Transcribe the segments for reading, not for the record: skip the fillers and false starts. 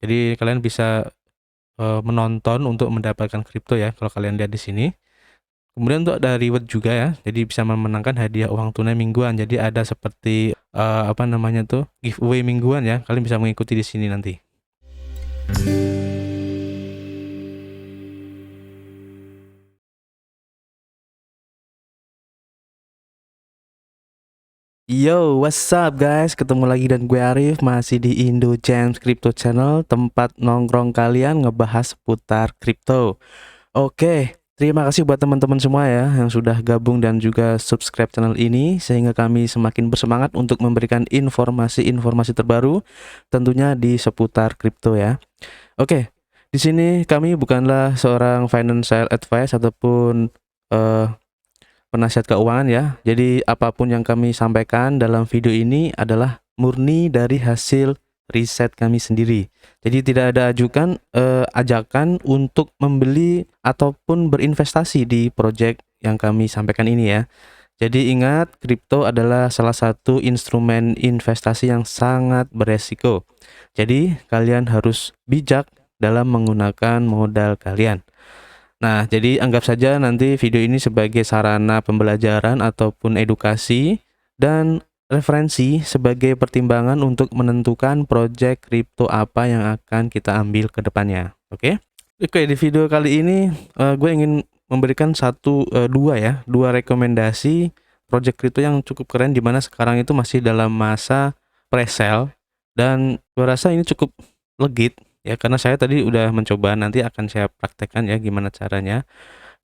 Jadi kalian bisa menonton untuk mendapatkan kripto ya kalau kalian lihat di sini. Kemudian untuk ada reward juga ya. Jadi bisa memenangkan hadiah uang tunai mingguan. Jadi ada seperti apa namanya tuh giveaway mingguan ya. Kalian bisa mengikuti di sini nanti. Yo, what's up guys? Ketemu lagi dan gue Arif masih di Indo Gems Crypto Channel, tempat nongkrong kalian ngebahas seputar kripto. Oke, terima kasih buat teman-teman semua ya yang sudah gabung dan juga subscribe channel ini sehingga kami semakin bersemangat untuk memberikan informasi-informasi terbaru tentunya di seputar kripto ya. Oke, di sini kami bukanlah seorang financial advice ataupun eh, penasihat keuangan ya. Jadi apapun yang kami sampaikan dalam video ini adalah murni dari hasil riset kami sendiri. Jadi tidak ada ajakan untuk membeli ataupun berinvestasi di project yang kami sampaikan ini ya. Jadi ingat, kripto adalah salah satu instrumen investasi yang sangat beresiko. Jadi kalian harus bijak dalam menggunakan modal kalian. Nah, jadi anggap saja nanti video ini sebagai sarana pembelajaran ataupun edukasi dan referensi sebagai pertimbangan untuk menentukan proyek kripto apa yang akan kita ambil ke depannya. Oke? Oke, di video kali ini gue ingin memberikan dua rekomendasi proyek kripto yang cukup keren di mana sekarang itu masih dalam masa pre-sale dan gue rasa ini cukup legit ya, karena saya tadi udah mencoba, nanti akan saya praktekkan ya gimana caranya.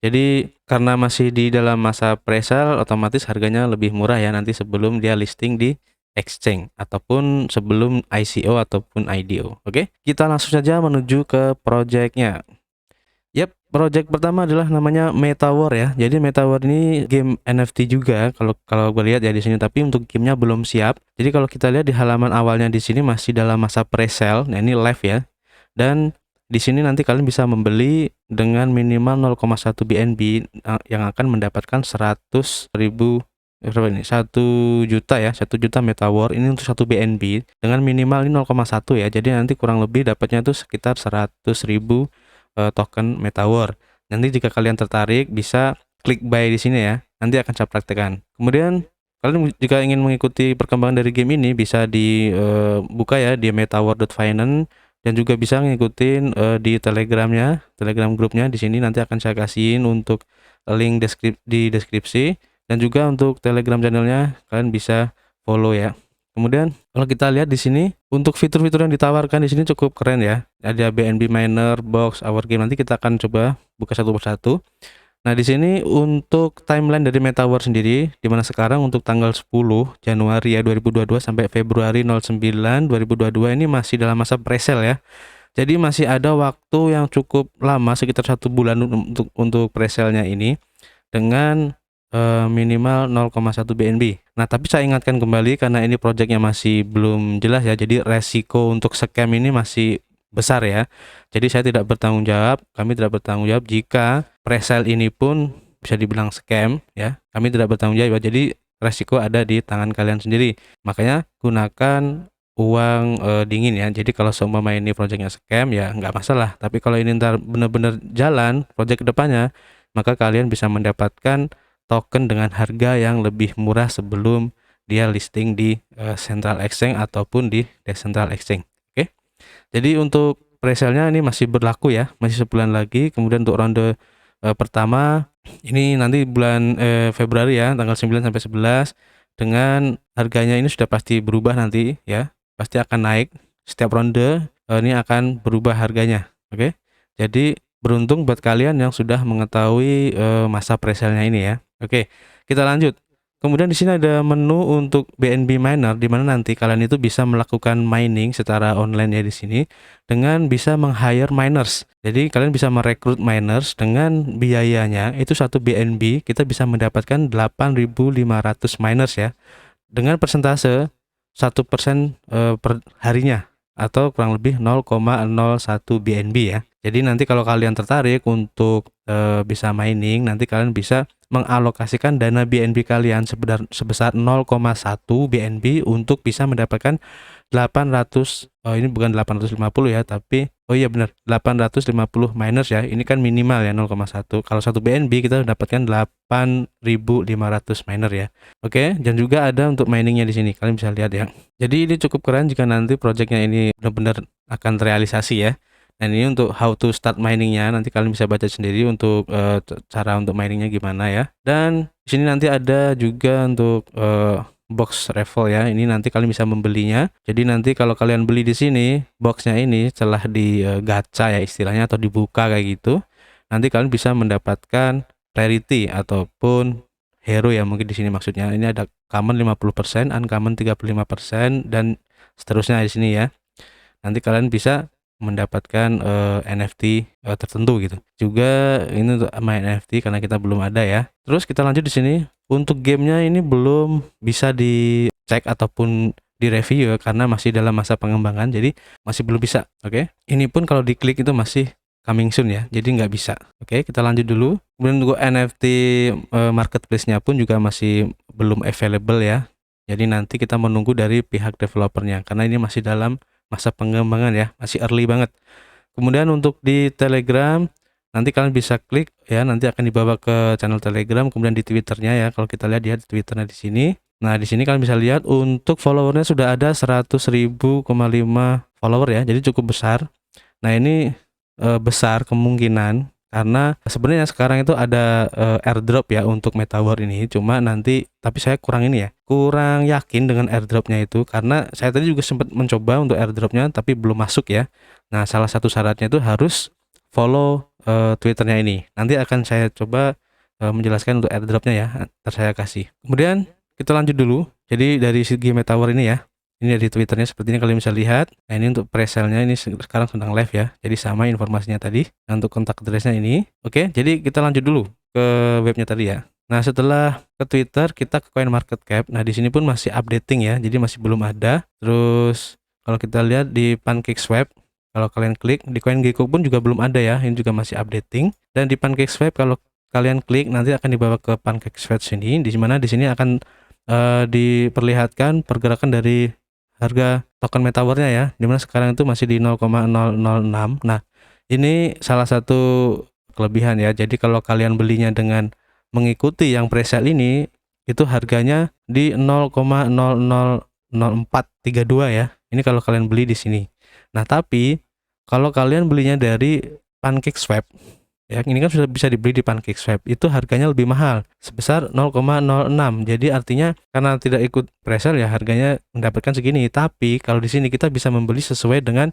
Jadi karena masih di dalam masa pre-sale, otomatis harganya lebih murah ya nanti sebelum dia listing di exchange ataupun sebelum ICO ataupun IDO. Oke, kita langsung saja menuju ke projectnya. Yap, project pertama adalah namanya MetaWar ya. Jadi MetaWar ini game NFT juga kalau kalau gue lihat ya di sini, tapi untuk gamenya belum siap. Jadi kalau kita lihat di halaman awalnya di sini masih dalam masa pre-sale. Nah, ini live ya. Dan di sini nanti kalian bisa membeli dengan minimal 0,1 BNB yang akan mendapatkan 100.000 berapa ini? 1 juta ya, 1 juta MetaWar ini untuk 1 BNB dengan minimal ini 0,1 ya. Jadi nanti kurang lebih dapatnya itu sekitar 100.000 token MetaWar. Nanti jika kalian tertarik bisa klik buy di sini ya. Nanti akan saya praktekkan. Kemudian kalian jika ingin mengikuti perkembangan dari game ini bisa dibuka ya di metawar.finance dan juga bisa ngikutin di Telegramnya, Telegram grupnya di sini nanti akan saya kasihin untuk link di deskripsi, dan juga untuk Telegram channelnya kalian bisa follow ya. Kemudian kalau kita lihat di sini untuk fitur-fitur yang ditawarkan di sini cukup keren ya. Ada BNB Miner, Box, Our Game, nanti kita akan coba buka satu persatu. Nah, di sini untuk timeline dari MetaWar sendiri, di mana sekarang untuk tanggal 10 Januari ya 2022 sampai Februari 09 2022 ini masih dalam masa pre-sale ya. Jadi masih ada waktu yang cukup lama, sekitar 1 bulan untuk pre-sale-nya ini dengan minimal 0,1 BNB. Nah, tapi saya ingatkan kembali karena ini projectnya masih belum jelas ya. Jadi resiko untuk scam ini masih besar ya. Jadi saya tidak bertanggung jawab, kami tidak bertanggung jawab jika presale ini pun bisa dibilang scam ya. Kami tidak bertanggung jawab. Jadi resiko ada di tangan kalian sendiri. Makanya gunakan uang dingin ya. Jadi kalau seumpama ini projectnya scam ya nggak masalah. Tapi kalau ini ntar benar-benar jalan project kedepannya, maka kalian bisa mendapatkan token dengan harga yang lebih murah sebelum dia listing di Central Exchange ataupun di Decentral Exchange. Oke. Jadi untuk presale-nya ini masih berlaku ya, masih sebulan lagi. Kemudian untuk ronde pertama ini nanti bulan Februari ya, tanggal 9 sampai 11, dengan harganya ini sudah pasti berubah nanti ya. Pasti akan naik setiap ronde, ini akan berubah harganya. Oke. Jadi beruntung buat kalian yang sudah mengetahui masa presale-nya ini ya. Oke, kita lanjut. Kemudian di sini ada menu untuk BNB Miner, di mana nanti kalian itu bisa melakukan mining secara online ya di sini dengan bisa meng-hire miners. Jadi kalian bisa merekrut miners dengan biayanya itu 1 BNB, kita bisa mendapatkan 8.500 miners ya. Dengan persentase 1% per harinya atau kurang lebih 0,01 BNB ya. Jadi nanti kalau kalian tertarik untuk bisa mining, nanti kalian bisa mengalokasikan dana BNB kalian sebesar 0,1 BNB untuk bisa mendapatkan 800, oh ini bukan 850 ya, tapi oh iya benar 850 miners ya. Ini kan minimal ya 0,1. Kalau satu BNB kita mendapatkan 8.500 miner ya. Oke, dan juga ada untuk miningnya di sini. Kalian bisa lihat ya. Jadi ini cukup keren jika nanti projectnya ini benar-benar akan terrealisasi ya. Dan ini untuk how to start miningnya, nanti kalian bisa baca sendiri untuk cara untuk miningnya gimana ya. Dan di sini nanti ada juga untuk box raffle ya. Ini nanti kalian bisa membelinya. Jadi nanti kalau kalian beli di sini, boxnya ini setelah di gacha ya istilahnya atau dibuka kayak gitu, nanti kalian bisa mendapatkan rarity ataupun hero ya, mungkin di sini maksudnya. Ini ada common 50%, uncommon 35% dan seterusnya di sini ya. Nanti kalian bisa mendapatkan NFT tertentu gitu. Juga ini untuk main NFT karena kita belum ada ya. Terus kita lanjut di sini. Untuk gamenya ini belum bisa dicek ataupun direview ya, karena masih dalam masa pengembangan, jadi masih belum bisa. Oke, ini pun kalau diklik itu masih coming soon ya, jadi nggak bisa. Oke, kita lanjut dulu. Kemudian untuk NFT marketplace-nya pun juga masih belum available ya. Jadi nanti kita menunggu dari pihak developernya karena ini masih dalam masa pengembangan ya, masih early banget. Kemudian untuk di Telegram nanti kalian bisa klik ya, nanti akan dibawa ke channel Telegram, kemudian di Twitternya ya. Kalau kita lihat di Twitternya di sini. Nah, di sini kalian bisa lihat untuk followernya sudah ada 100.000,5 follower ya. Jadi cukup besar. Nah, ini besar kemungkinan karena sebenarnya sekarang itu ada airdrop ya untuk Metaverse ini. Cuma nanti tapi saya kurang ini ya. Kurang yakin dengan airdropnya itu karena saya tadi juga sempat mencoba untuk airdropnya tapi belum masuk ya. Nah, salah satu syaratnya itu harus follow Twitternya ini. Nanti akan saya coba menjelaskan untuk airdropnya ya, ntar saya kasih. Kemudian kita lanjut dulu. Jadi dari segi Metaverse ini ya, ini dari Twitternya seperti ini kalian bisa lihat. Nah, ini untuk pre-sale-nya ini sekarang sedang live ya. Jadi sama informasinya tadi. Nah, untuk kontak address-nya ini. Oke, jadi kita lanjut dulu ke webnya tadi ya. Nah, setelah ke Twitter kita ke CoinMarketCap. Nah, di sini pun masih updating ya. Jadi masih belum ada. Terus kalau kita lihat di PancakeSwap, kalau kalian klik di CoinGecko pun juga belum ada ya, ini juga masih updating. Dan di PancakeSwap kalau kalian klik nanti akan dibawa ke PancakeSwap sini, di mana di sini akan diperlihatkan pergerakan dari harga token Metaverse-nya ya, dimana sekarang itu masih di 0,006. Nah, ini salah satu kelebihan ya. Jadi kalau kalian belinya dengan mengikuti yang presale ini, itu harganya di 0,000432 ya. Ini kalau kalian beli di sini. Nah, tapi kalau kalian belinya dari PancakeSwap ya, ini kan sudah bisa dibeli di PancakeSwap, itu harganya lebih mahal sebesar 0,06. Jadi artinya karena tidak ikut presale ya harganya mendapatkan segini. Tapi kalau di sini kita bisa membeli sesuai dengan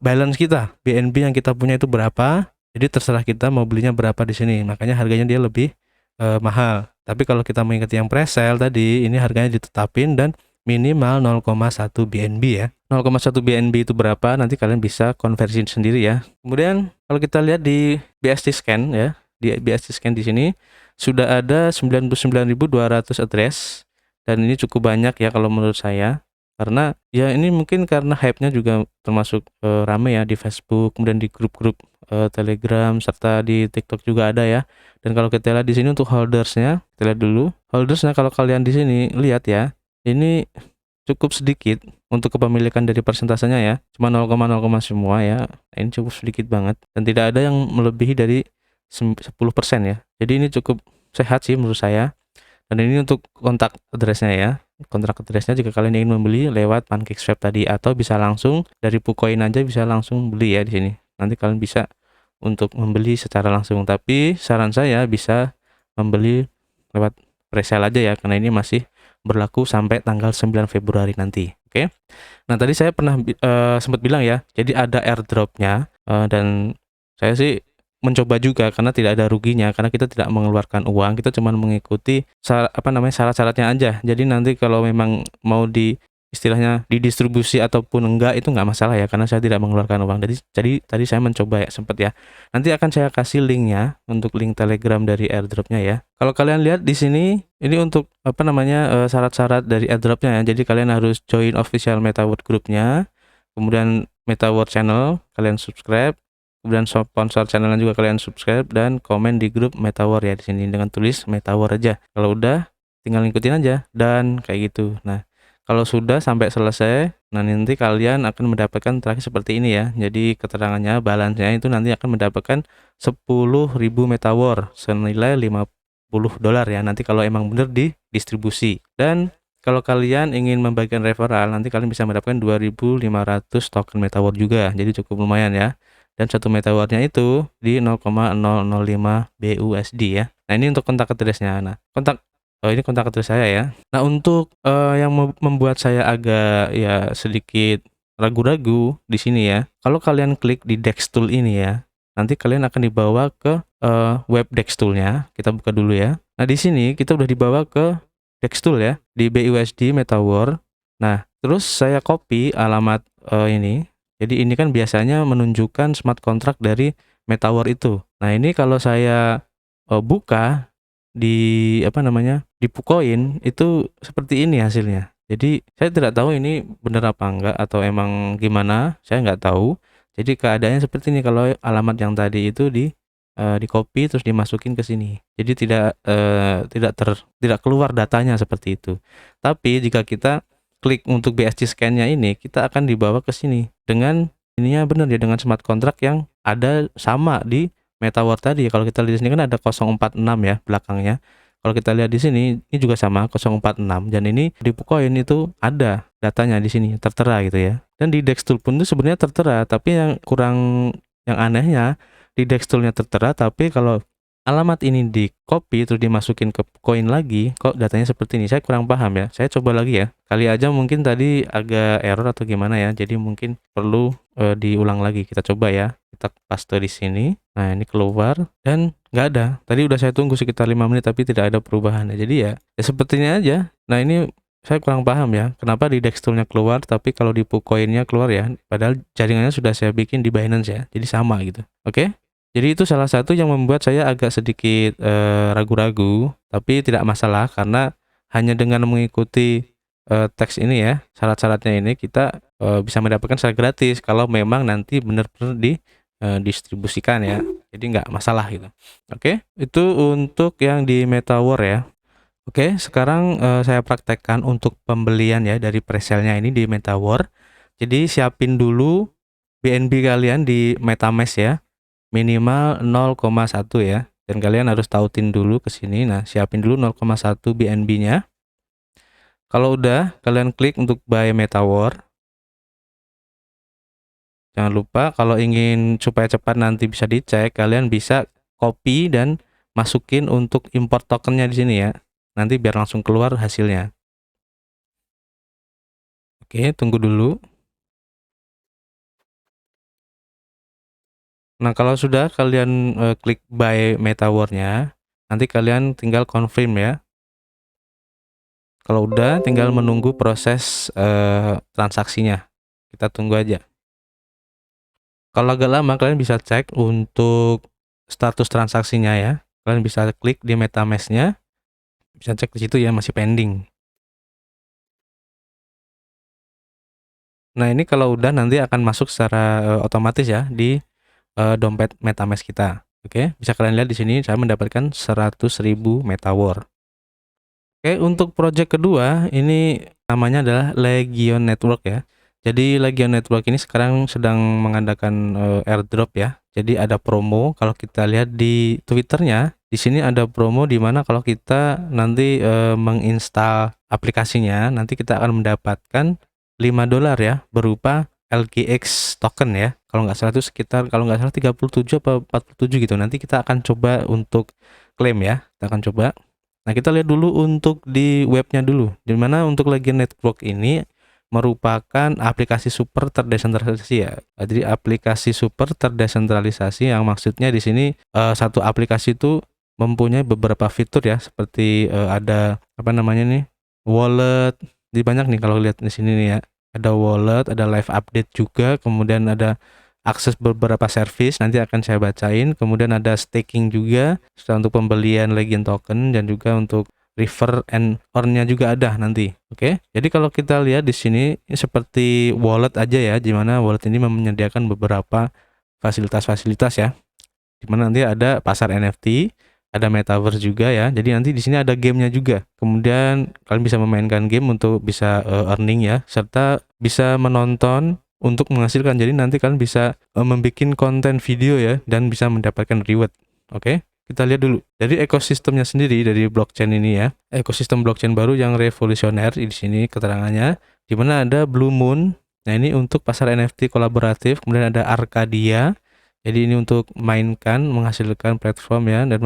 balance kita, BNB yang kita punya itu berapa. Jadi terserah kita mau belinya berapa di sini. Makanya harganya dia lebih mahal. Tapi kalau kita mengikuti yang presale tadi, ini harganya ditetapin dan minimal 0,1 BNB ya. 0,1 BNB itu berapa nanti kalian bisa konversi sendiri ya. Kemudian kalau kita lihat di BST Scan ya, di BST Scan di sini sudah ada 99.200 address dan ini cukup banyak ya kalau menurut saya. Karena ya ini mungkin karena hype-nya juga termasuk rame ya di Facebook, kemudian di grup-grup Telegram serta di TikTok juga ada ya. Dan kalau kita lihat di sini untuk holdersnya, kita lihat dulu. Holdersnya kalau kalian di sini lihat ya, ini cukup sedikit untuk kepemilikan dari persentasenya ya, cuma 0,0 semua ya. Ini cukup sedikit banget dan tidak ada yang melebihi dari 10% ya. Jadi ini cukup sehat sih menurut saya. Dan ini untuk kontak address-nya ya. Kontak address-nya jika kalian ingin membeli lewat PancakeSwap tadi atau bisa langsung dari Pucoin aja bisa langsung beli ya di sini. Nanti kalian bisa untuk membeli secara langsung, tapi saran saya bisa membeli lewat presale aja ya karena ini masih berlaku sampai tanggal 9 Februari nanti. Oke. Nah, tadi saya pernah sempat bilang ya, jadi ada airdropnya dan saya sih mencoba juga karena tidak ada ruginya karena kita tidak mengeluarkan uang, kita cuma mengikuti syarat-syaratnya aja. Jadi nanti kalau memang mau istilahnya didistribusi ataupun enggak itu enggak masalah ya karena saya tidak mengeluarkan uang. Jadi tadi saya mencoba ya sempat ya. Nanti akan saya kasih linknya untuk link Telegram dari airdropnya ya. Kalau kalian lihat di sini ini untuk syarat-syarat dari airdropnya ya. Jadi kalian harus join official Metaverse grupnya, kemudian Metaverse channel kalian subscribe, kemudian sponsor channelnya juga kalian subscribe dan komen di grup Metaverse ya di sini dengan tulis Metaverse aja. Kalau udah tinggal ngikutin aja dan kayak gitu. Nah, Kalau sudah sampai selesai, nah nanti kalian akan mendapatkan terakhir seperti ini ya. Jadi keterangannya, balance-nya itu nanti akan mendapatkan 10.000 Metawar senilai $50 ya. Nanti kalau emang bener didistribusi. Dan kalau kalian ingin membagikan referral, nanti kalian bisa mendapatkan 2.500 token Metawar juga. Jadi cukup lumayan ya. Dan satu Metawarnya itu di 0,005 BUSD ya. Nah ini untuk kontak address-nya. Nah ini kontak address saya ya. Nah untuk yang membuat saya agak ya sedikit ragu-ragu di sini ya. Kalau kalian klik di Dex Tool ini ya, nanti kalian akan dibawa ke web Dex Tool-nya. Kita buka dulu ya. Nah di sini kita udah dibawa ke Dex Tool ya, di BUSD Metawar. Nah terus saya copy alamat ini. Jadi ini kan biasanya menunjukkan smart contract dari Metawar itu. Nah ini kalau saya buka di di Pucoin itu seperti ini hasilnya. Jadi saya tidak tahu ini benar apa enggak atau emang gimana, saya nggak tahu. Jadi keadaannya seperti ini kalau alamat yang tadi itu di copy terus dimasukin ke sini. Jadi tidak keluar datanya seperti itu. Tapi jika kita klik untuk BSC scan-nya ini, kita akan dibawa ke sini dengan ininya benar ya, dengan smart contract yang ada sama di Metawar tadi. Kalau kita lihat di sini kan ada 046 ya belakangnya. Kalau kita lihat di sini ini juga sama 046, dan ini di Pucoin itu ada datanya di sini tertera gitu ya. Dan di Dextool pun itu sebenarnya tertera, tapi yang anehnya di Dextoolnya tertera, tapi kalau alamat ini di copy terus dimasukin ke Pucoin lagi, kok datanya seperti ini. Saya kurang paham ya. Saya coba lagi ya. Kali aja mungkin tadi agak error atau gimana ya. Jadi mungkin perlu diulang lagi. Kita coba ya. Kita paste di sini. Nah, ini keluar dan nggak ada. Tadi udah saya tunggu sekitar 5 menit tapi tidak ada perubahan. Jadi ya sepertinya aja. Nah, ini saya kurang paham ya. Kenapa di Dextoolnya keluar tapi kalau di Pucoinnya keluar ya. Padahal jaringannya sudah saya bikin di Binance ya. Jadi sama gitu. Oke? Jadi itu salah satu yang membuat saya agak sedikit ragu-ragu, tapi tidak masalah karena hanya dengan mengikuti teks ini ya, syarat-syaratnya ini kita bisa mendapatkan secara gratis kalau memang nanti benar-benar didistribusikan ya. Jadi nggak masalah gitu. Oke, itu untuk yang di Metawar ya. Oke, sekarang saya praktekkan untuk pembelian ya dari presale-nya ini di Metawar. Jadi siapin dulu BNB kalian di MetaMask ya. Minimal 0,1 ya, dan kalian harus tautin dulu ke sini. Nah, siapin dulu 0,1 BNB-nya. Kalau udah, kalian klik untuk buy Metawar. Jangan lupa kalau ingin supaya cepat nanti bisa dicek, kalian bisa copy dan masukin untuk import tokennya di sini ya. Nanti biar langsung keluar hasilnya. Oke, tunggu dulu. Nah, kalau sudah kalian klik buy Metawar-nya, nanti kalian tinggal confirm ya. Kalau udah, tinggal menunggu proses transaksinya. Kita tunggu aja. Kalau agak lama, kalian bisa cek untuk status transaksinya ya. Kalian bisa klik di MetaMask-nya, bisa cek di situ ya, masih pending. Nah, ini kalau udah nanti akan masuk secara otomatis ya di dompet MetaMask kita. Oke, bisa kalian lihat di sini saya mendapatkan 100.000 Metawar. Oke, untuk project kedua ini namanya adalah Legion Network ya. Jadi Legion Network ini sekarang sedang mengadakan airdrop ya. Jadi ada promo, kalau kita lihat di Twitternya, di sini ada promo di mana kalau kita nanti menginstal aplikasinya, nanti kita akan mendapatkan $5 ya berupa LGX token ya. Kalau nggak salah itu sekitar, kalau nggak salah 37 atau 47 gitu. Nanti kita akan coba untuk klaim ya. Kita akan coba. Nah, kita lihat dulu untuk di webnya dulu. Dimana untuk Legion Network ini merupakan aplikasi super terdesentralisasi ya. Jadi aplikasi super terdesentralisasi yang maksudnya di sini satu aplikasi itu mempunyai beberapa fitur ya, seperti ada apa namanya nih, wallet. Jadi banyak nih kalau lihat di sini nih ya. Ada wallet, ada live update juga, kemudian ada akses beberapa service, nanti akan saya bacain. Kemudian ada staking juga untuk pembelian Legion token, dan juga untuk refer and earn-nya juga ada nanti. Oke. Jadi kalau kita lihat di sini ini seperti wallet aja ya, di mana wallet ini menyediakan beberapa fasilitas-fasilitas ya. Di mana nanti ada pasar NFT, ada metaverse juga ya. Jadi nanti di sini ada gamenya juga. Kemudian kalian bisa memainkan game untuk bisa earning ya, serta bisa menonton untuk menghasilkan. Jadi nanti kalian bisa membuat konten video ya dan bisa mendapatkan reward. Oke, kita lihat dulu. Jadi ekosistemnya sendiri dari blockchain ini ya. Ekosistem blockchain baru yang revolusioner di sini keterangannya. Di mana ada Blue Moon. Nah, ini untuk pasar NFT kolaboratif. Kemudian ada Arcadia. Jadi ini untuk mainkan, menghasilkan platform ya, dan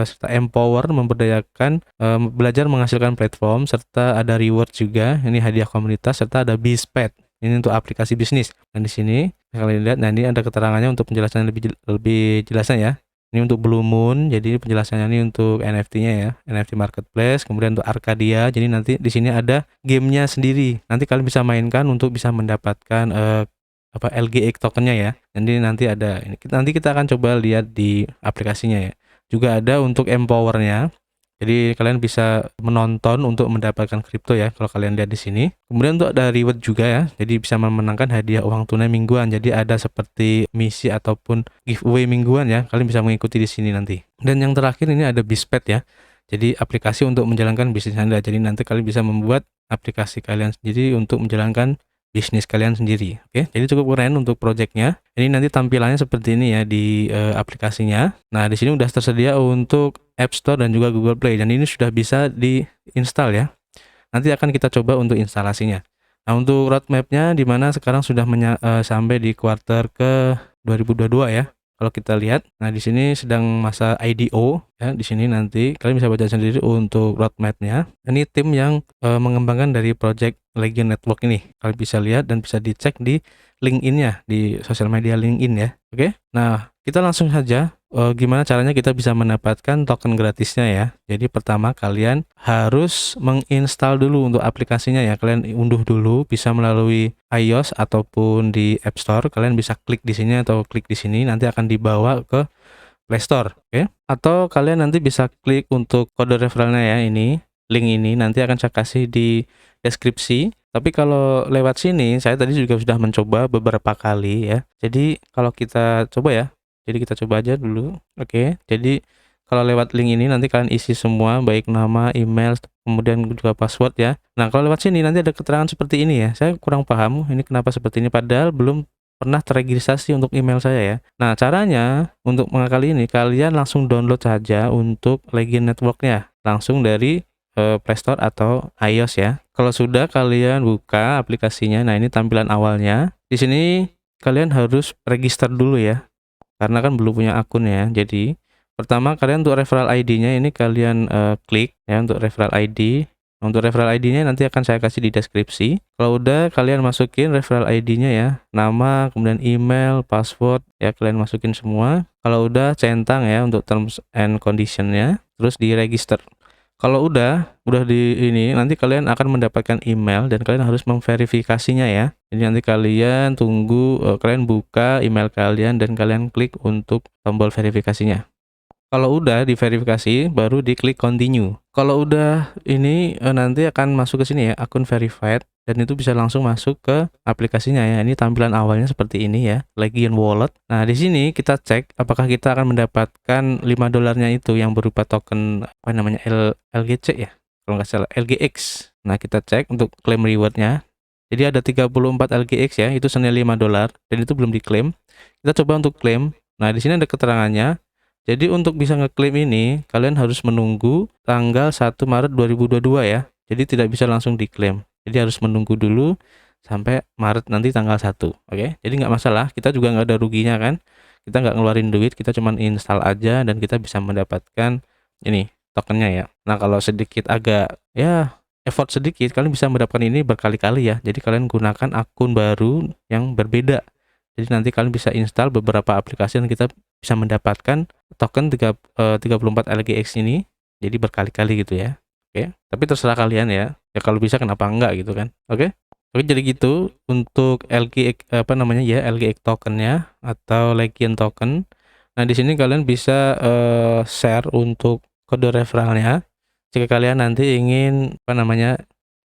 serta empower, memberdayakan, belajar menghasilkan platform, serta ada reward juga. Ini hadiah komunitas, serta ada Bizpad. Ini untuk aplikasi bisnis. Dan di sini kalian lihat, nah ini ada keterangannya untuk penjelasan lebih jelasnya ya. Ini untuk Blue Moon, jadi penjelasannya ini untuk NFT-nya ya, NFT Marketplace. Kemudian untuk Arcadia, jadi nanti di sini ada gamenya sendiri. Nanti kalian bisa mainkan untuk bisa mendapatkan LGX tokennya ya. Jadi nanti ada ini. Nanti kita akan coba lihat di aplikasinya ya. Juga ada untuk empowernya. Jadi kalian bisa menonton untuk mendapatkan kripto ya kalau kalian lihat di sini. Kemudian untuk ada reward juga ya. Jadi bisa memenangkan hadiah uang tunai mingguan. Jadi ada seperti misi ataupun giveaway mingguan ya. Kalian bisa mengikuti di sini nanti. Dan yang terakhir ini ada Bizpad ya. Jadi aplikasi untuk menjalankan bisnis Anda. Jadi nanti kalian bisa membuat aplikasi kalian sendiri untuk menjalankan bisnis kalian sendiri. Oke, jadi cukup keren untuk projectnya. Ini nanti tampilannya seperti ini ya di aplikasinya. Nah, di sini udah tersedia untuk App Store dan juga Google Play, dan ini sudah bisa diinstal ya. Nanti akan kita coba untuk instalasinya. Nah, untuk roadmapnya di mana sekarang sudah sampai di kuartal ke 2022 ya. Kalau kita lihat, nah di sini sedang masa IDO ya. Di sini nanti kalian bisa baca sendiri untuk roadmapnya. Ini tim yang mengembangkan dari project Legion Network ini. Kalian bisa lihat dan bisa dicek di LinkedIn-nya, di sosial media LinkedIn ya. Oke, nah kita langsung saja gimana caranya kita bisa mendapatkan token gratisnya ya. Jadi pertama kalian harus menginstal dulu untuk aplikasinya ya. Kalian unduh dulu, bisa melalui iOS ataupun di App Store. Kalian bisa klik di sini atau klik di sini, nanti akan dibawa ke Play Store, oke? Atau kalian nanti bisa klik untuk kode referralnya ya, ini link ini nanti akan saya kasih di deskripsi. Tapi kalau lewat sini, saya tadi juga sudah mencoba beberapa kali ya. Jadi kalau kita coba ya, jadi kita coba aja dulu. Oke, jadi kalau lewat link ini nanti kalian isi semua, baik nama, email, kemudian juga password ya. Nah, kalau lewat sini nanti ada keterangan seperti ini ya. Saya kurang paham ini kenapa seperti ini, padahal belum pernah terregistrasi untuk email saya ya. Nah, caranya untuk mengakali ini, kalian langsung download saja untuk Legion Network-nya langsung dari Play Store atau iOS ya. Kalau sudah kalian buka aplikasinya, nah ini tampilan awalnya. Di sini kalian harus register dulu ya, karena kan belum punya akun ya. Jadi pertama kalian untuk referral ID-nya ini kalian klik ya untuk referral ID. Untuk referral ID-nya nanti akan saya kasih di deskripsi. Kalau udah kalian masukin referral ID-nya ya, nama, kemudian email, password ya, kalian masukin semua. Kalau udah centang ya untuk terms and condition-nya, terus di register. Kalau udah di ini, nanti kalian akan mendapatkan email dan kalian harus memverifikasinya ya. Jadi nanti kalian tunggu, kalian buka email kalian dan kalian klik untuk tombol verifikasinya. Kalau udah diverifikasi, baru diklik continue. Kalau udah ini nanti akan masuk ke sini ya, akun verified, dan itu bisa langsung masuk ke aplikasinya ya. Ini tampilan awalnya seperti ini ya, Legion Wallet. Nah, di sini kita cek apakah kita akan mendapatkan $5 itu yang berupa token apa namanya LGC ya, kalau nggak salah LGX. Nah, kita cek untuk klaim rewardnya. Jadi ada 34 LGX ya, itu senilai $5 dan itu belum diklaim. Kita coba untuk klaim. Nah, di sini ada keterangannya. Jadi untuk bisa ngeklaim ini, kalian harus menunggu tanggal 1 Maret 2022 ya. Jadi tidak bisa langsung diklaim. Jadi harus menunggu dulu sampai Maret nanti tanggal 1. Oke, jadi nggak masalah. Kita juga nggak ada ruginya kan. Kita nggak ngeluarin duit, kita cuman install aja dan kita bisa mendapatkan ini tokennya ya. Nah, kalau sedikit agak ya effort sedikit, kalian bisa mendapatkan ini berkali-kali ya. Jadi kalian gunakan akun baru yang berbeda. Jadi nanti kalian bisa install beberapa aplikasi dan kita bisa mendapatkan token 34 LGX ini. Jadi berkali-kali gitu ya. Oke, tapi terserah kalian ya. Ya kalau bisa kenapa enggak gitu kan. Oke. Oke, jadi gitu untuk LGX LGX tokennya atau Legion token. Nah, di sini kalian bisa share untuk kode referralnya jika kalian nanti ingin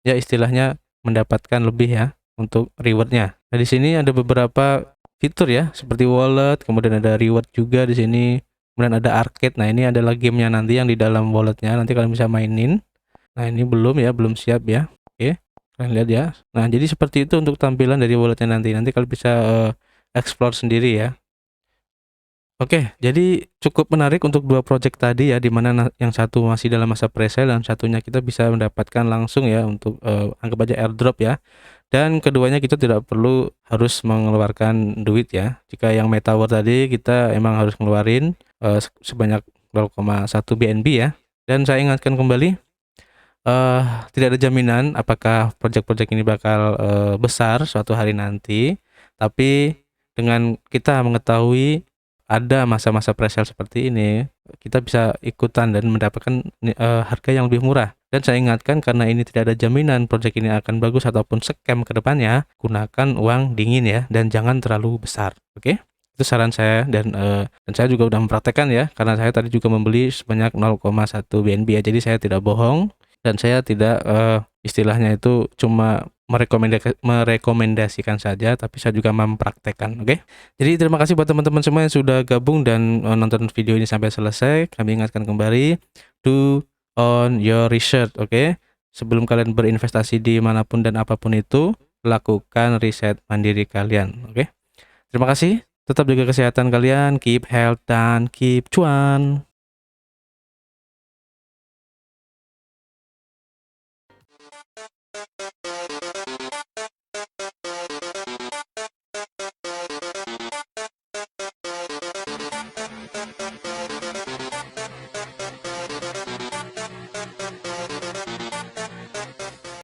ya istilahnya mendapatkan lebih ya untuk rewardnya. Nah, di sini ada beberapa fitur ya, seperti wallet, kemudian ada reward juga di sini, kemudian ada arcade. Nah, ini adalah gamenya nanti yang di dalam walletnya, nanti kalian bisa mainin. Nah, ini belum ya, belum siap ya. Oke, kalian lihat ya. Nah, jadi seperti itu untuk tampilan dari walletnya nanti. Nanti kalian bisa explore sendiri ya. Oke, jadi cukup menarik untuk dua project tadi ya, dimana yang satu masih dalam masa presale dan satunya kita bisa mendapatkan langsung ya untuk anggap aja airdrop ya. Dan keduanya kita tidak perlu harus mengeluarkan duit ya. Jika yang Metaver tadi kita emang harus ngeluarin sebanyak 0,1 BNB ya. Dan saya ingatkan kembali, tidak ada jaminan apakah project-project ini bakal besar suatu hari nanti. Tapi dengan kita mengetahui ada masa-masa presale seperti ini, kita bisa ikutan dan mendapatkan harga yang lebih murah. Dan saya ingatkan, karena ini tidak ada jaminan project ini akan bagus ataupun scam ke depannya, gunakan uang dingin ya, dan jangan terlalu besar. Oke? Itu saran saya, dan saya juga udah mempraktekkan ya, karena saya tadi juga membeli sebanyak 0,1 BNB ya, jadi saya tidak bohong, dan saya tidak istilahnya itu cuma merekomendasikan saja, tapi saya juga mempraktekkan. Oke? Jadi terima kasih buat teman-teman semua yang sudah gabung dan nonton video ini sampai selesai. Kami ingatkan kembali, do on your research, oke? Sebelum kalian berinvestasi di manapun dan apapun itu, lakukan riset mandiri kalian, oke? Terima kasih, tetap jaga kesehatan kalian, keep health dan keep cuan.